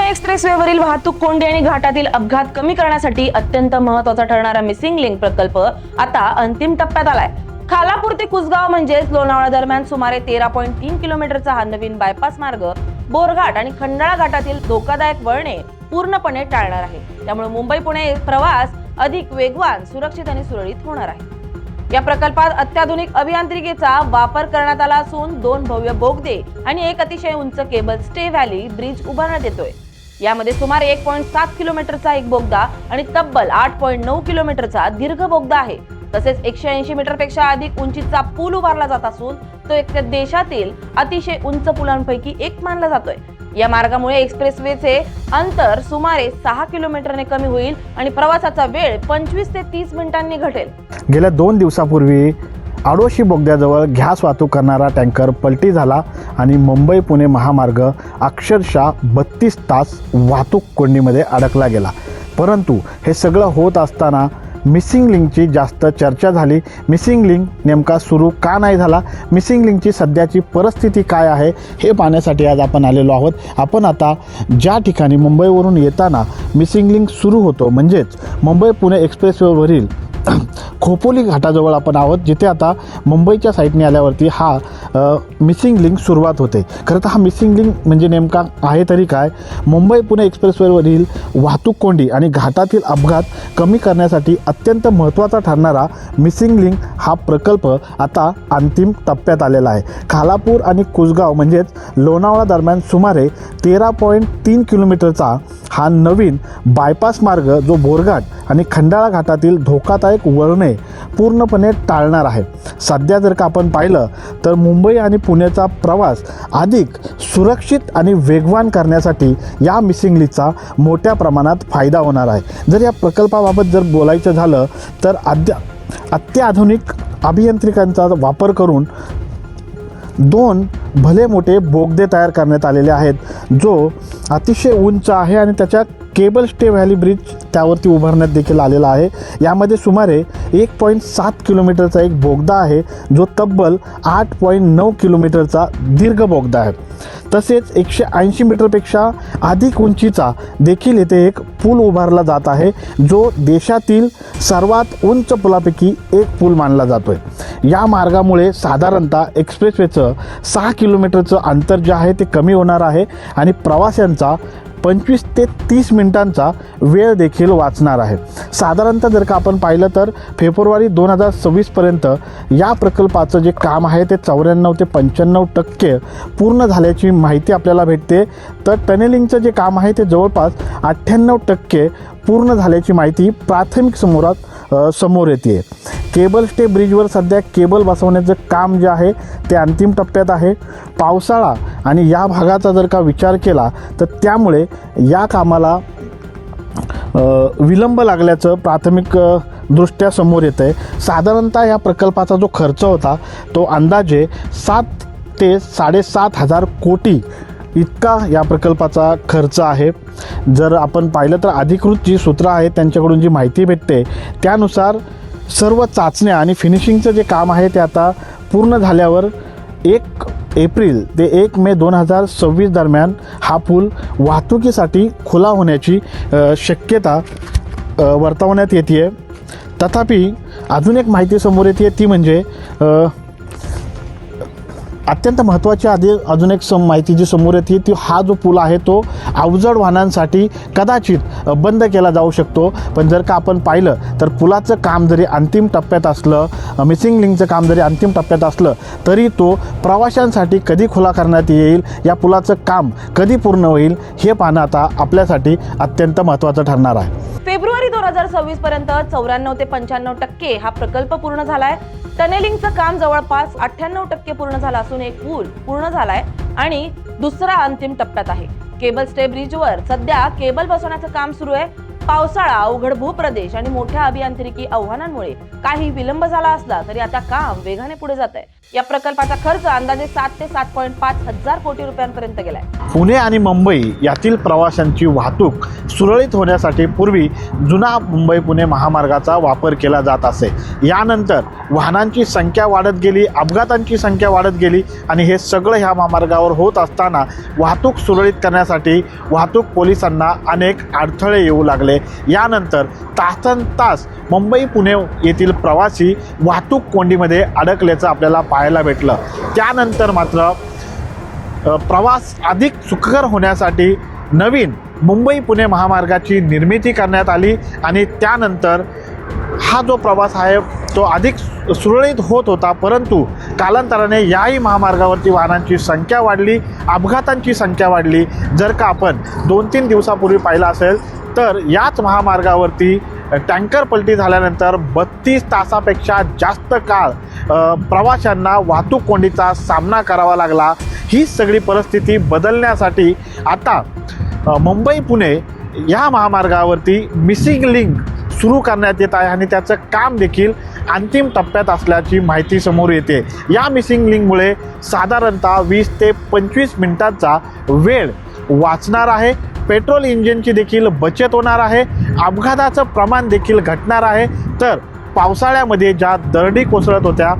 एक्सप्रेसवेवरील वाहतूक कोंडी आणि घाटातील अपघात कमी करण्यासाठी अत्यंत महत्त्वाचा ठरणारा मिसिंग लिंक प्रकल्प आता अंतिम टप्प्यात आलाय। खालापूर ते कुसगाव म्हणजेच लोणावळा दरम्यान सुमारे 13.3 किलोमीटरचा हा नवीन बायपास मार्ग बोरघाट आणि खंडाळा घाटातील धोकादायक वळणे पूर्णपणे टाळणार आहे। त्यामुळे मुंबई पुणे प्रवास अधिक वेगवान, सुरक्षित आणि सुरळीत होणार आहे। या प्रकल्पात अत्याधुनिक अभियांत्रिकीचा वापर करण्यात आला असून 2 भव्य बोगदे आणि एक अतिशय उंच केबल स्टे व्हॅली ब्रिज उभारण्यात येतोय। यामध्ये सुमारे 1.7 किलोमीटरचा एक बोगदा आणि तब्बल 8.9 किलोमीटरचा दीर्घ बोगदा आहे। तसेच 180 मीटरपेक्षा अधिक उंचीचा पूल उभारला जात असून तो एक देशातील अतिशय उंच पुलांपैकी एक मानला जातोय। या मार्गामुळे एक्सप्रेसवेचे अंतर सुमारे 6 किलोमीटरने कमी होईल आणि प्रवासाचा वेळ 25 ते 30 मिनिटांनी घटेल। गेल्या 2 दिवसापूर्वी आडोशी बोगद्याजवळ गॅस वाहतूक करणारा टँकर पलटी झाला आणि मुंबई पुणे महामार्ग अक्षरशः 32 तास वाहतूक कोंडीमध्ये अडकला गेला। परंतु हे सगळं होत असताना मिसिंग लिंकची जास्त चर्चा झाली। मिसिंग लिंक नेमका सुरू का नाही झाला, मिसिंग लिंकची सध्याची परिस्थिती काय आहे हे पाहण्यासाठी आज आपण आलेलो आहोत। आपण आता ज्या ठिकाणी मुंबईवरून येताना मिसिंग लिंक सुरू होतो म्हणजेच मुंबई पुणे एक्सप्रेसवेवरील खोपोली घाटाजवळ आपण आहोत, जिथे आता मुंबईच्या साईडने आल्यावरती हा मिसिंग लिंक सुरुवात होते। खरं तर हा मिसिंग लिंक म्हणजे नेमका आहे तरी काय, मुंबई पुणे एक्सप्रेसवेवरील वाहतूक कोंडी आणि घाटातील अपघात कमी करण्यासाठी अत्यंत महत्त्वाचा ठरणारा मिसिंग लिंक हा प्रकल्प आता अंतिम टप्प्यात आलेला आहे। खालापूर आणि कुसगाव म्हणजेच लोणावळा दरम्यान सुमारे 13.3 किलोमीटरचा हा नवीन बायपास मार्ग जो बोरघाट आणि खंडाळा घाटातील धोकादायक वळणे पूर्णपणे टाळणार आहे। सध्या जर का आपण पाहिलं तर मुंबई आणि पुण्याचा प्रवास अधिक सुरक्षित आणि वेगवान करण्यासाठी या मिसिंग लिंकचा मोठ्या प्रमाणात फायदा होणार आहे। जर या प्रकल्पाबाबत जर बोलायचं झालं तर अत्याधुनिक अभियांत्रिकांचा वापर करून 2 भले मोठे बोगदे तयार करण्यात आलेले आहेत, जो अतिशय उंच आहे आणि त्याच्या केबल स्टे व्हॅली ब्रिज त्यावरती उभारण्यात देखील आलेला आहे। यामध्ये सुमारे 1.7 किलोमीटरचा एक बोगदा आहे, जो तब्बल 8.9 किलोमीटरचा दीर्घ बोगदा आहे। तसेच 180 मीटरपेक्षा अधिक उंचीचा देखील येथे एक पूल उभारला जात आहे, जो देशातील सर्वात उंच पुलापैकी एक पूल मानला जातोय। या मार्गामुळे साधारणतः एक्सप्रेसवेचं 6 किलोमीटरचं अंतर जे आहे ते कमी होणार आहे आणि प्रवाशांचा 25 ते 30 मिनिटांचा वेळ देखील वाचणार आहे। साधारणतः जर का आपण पाहिलं तर फेब्रुवारी 2026 पर्यंत या प्रकल्पाचं जे काम आहे ते 94 ते 95% पूर्ण झाल्याची माहिती आपल्याला भेटते। तर टनेलिंगचं जे काम आहे ते जवळपास 98% पूर्ण झाल्याची माहिती प्राथमिक समोर येते। केबल स्टे ब्रिजवर सध्या केबल बसवण्याचं काम जे आहे ते अंतिम टप्प्यात आहे। पावसाळा आणि या भागाचा जर का विचार केला तर त्यामुळे या कामाला विलंब लागल्याचं प्राथमिक दृष्ट्या समोर येतं आहे। साधारणतः या प्रकल्पाचा जो खर्च होता तो अंदाजे 7 ते 7.5 कोटी इतका या प्रकल्पाचा खर्च आहे। जर आपण पाहिलं तर अधिकृत जी सूत्र आहेत त्यांच्याकडून जी माहिती भेटते त्यानुसार सर्व चाचण्या आणि फिनिशिंगचं जे काम आहे ते आता पूर्ण झाल्यावर 1 एप्रिल ते 1 मे 2026 दरम्यान हा पूल वाहतुकीसाठी खुला होण्याची शक्यता वर्तवण्यात येते। तथापि अजून एक माहिती समोर येते ती म्हणजे अत्यंत महत्त्वाची अजून एक माहिती जी समोर येते ती हा जो पूल आहे तो अवजड वाहनांसाठी कदाचित बंद केला जाऊ शकतो। पण जर का आपण पाहिलं तर पुलाचं काम जरी अंतिम टप्प्यात असलं, मिसिंग लिंकचं काम जरी अंतिम टप्प्यात असलं तरी तो प्रवाशांसाठी कधी खुला करण्यात येईल, या पुलाचं काम कधी पूर्ण होईल हे पाहणं आता आपल्यासाठी अत्यंत महत्त्वाचं ठरणार आहे। फेब्रुवारी 2026 पर्यंत 94 ते 95% हा प्रकल्प पूर्ण झालाय। टनेलिंगचं काम जवळपास 98% पूर्ण झालं असून एक पूल पूर्ण झालाय आणि दुसरा अंतिम टप्प्यात आहे। केबल स्टे ब्रिजवर सध्या केबल बसवण्याचं काम सुरू आहे। पावसाळा, अवघड भूप्रदेश आणि मोठ्या अभियांत्रिकी आव्हानांमुळे काही विलंब झाला असला तरी आता काम वेगाने पुढे जात आहे. या प्रकल्पाचा खर्च अंदाजे 7 ते 7.5 हजार कोटी रुपयांपर्यंत गेलाय. पुणे आणि मुंबई यातील प्रवाशांची वाहतूक सुरळीत होण्यासाठी पूर्वी जुना मुंबई पुणे महामार्गाचा वापर केला जात असे. यानंतर वाहनांची संख्या वाढत गेली, अपघातांची संख्या वाढत गेली आणि हे सगळं ह्या महामार्गावर होत असताना वाहतूक सुरळीत करण्यासाठी वाहतूक पोलिसांना अनेक अडथळे येऊ लागले. यानंतर तासनतास मुंबई पुणे येथील प्रवासी वाहतूक कोंडीमध्ये अडकल्याचं आपल्याला पाहायला भेटलं. त्यानंतर मात्र प्रवास अधिक सुखकर होण्यासाठी नवीन मुंबई पुणे महामार्गाची निर्मिती करण्यात आली आणि त्यानंतर हा जो प्रवास आहे तो अधिक सुरळीत होत होता. परंतु कालांतराने याही महामार्गावरती वाहनांची संख्या वाढली, अपघातांची संख्या वाढली. जर का आपण 2-3 दिवसापूर्वी पाहिलं असेल तर याच महामार्गावरती टँकर पलटी झाल्यानंतर 32 तासापेक्षा जास्त काळ प्रवाशांना वाहतूक कोंडीचा सामना करावा लागला. ही सगळी परिस्थिती बदलण्यासाठी आता मुंबई पुणे या महामार्गावरती मिसिंग लिंक सुरू करण्यात येत आहे आणि त्याचं काम देखील अंतिम टप्प्यात असल्याची माहिती समोर येते. या मिसिंग लिंकमुळे साधारणतः 20 ते 25 मिनिटांचा वेळ वाचणार आहे. पेट्रोल इंजिनची देखील बचत होणार आहे. अपघाताचं प्रमाण देखील घटणार आहे. तर पावसाळ्यामध्ये ज्या दरडी कोसळत होत्या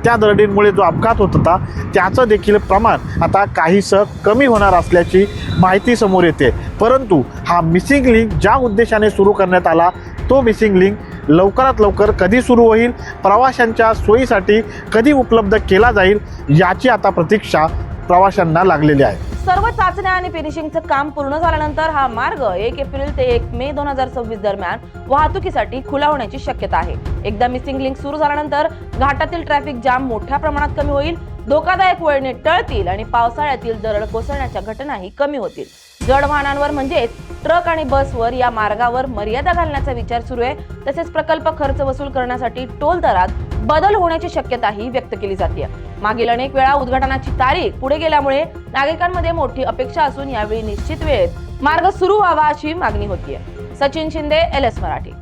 त्या दरडींमुळे जो अपघात होत होता त्याचं देखील प्रमाण आता काहीसं कमी होणार असल्याची माहिती समोर येते. परंतु हा मिसिंग लिंक ज्या उद्देशाने सुरू करण्यात आला तो मिसिंग लिंक लवकरात लवकर कधी सुरू होईल, प्रवाशांच्या सोयीसाठी कधी उपलब्ध केला जाईल याची आता प्रतीक्षा प्रवाशांना लागलेली आहे. सर्व चाचण्या आणि फिनिशिंगचं काम पूर्ण झाल्यानंतर हा मार्ग 1 एप्रिल ते 1 मे 2026 दरम्यान वाहतुकीसाठी खुला होण्याची शक्यता आहे. एकदा मिसिंग लिंक सुरू झाल्यानंतर घाटातील ट्रॅफिक जाम मोठ्या प्रमाणात कमी होईल, धोकादायक वळणे टळतील आणि पावसाळ्यातील दरड कोसळण्याच्या घटनाही कमी होतील. जड वाहनांवर म्हणजेच ट्रक आणि बसवर या मार्गावर मर्यादा घालण्याचा विचार सुरू आहे. तसेच प्रकल्प खर्च वसूल करण्यासाठी टोल दरात बदल होण्याची शक्यताही व्यक्त केली जाते. मागील अनेक वेळा उद्घाटनाची तारीख पुढे गेल्यामुळे नागरिकांमध्ये मोठी अपेक्षा असून यावेळी निश्चित वेळेत मार्ग सुरू व्हावा अशी मागणी होतीये. सचिन शिंदे, LS मराठी.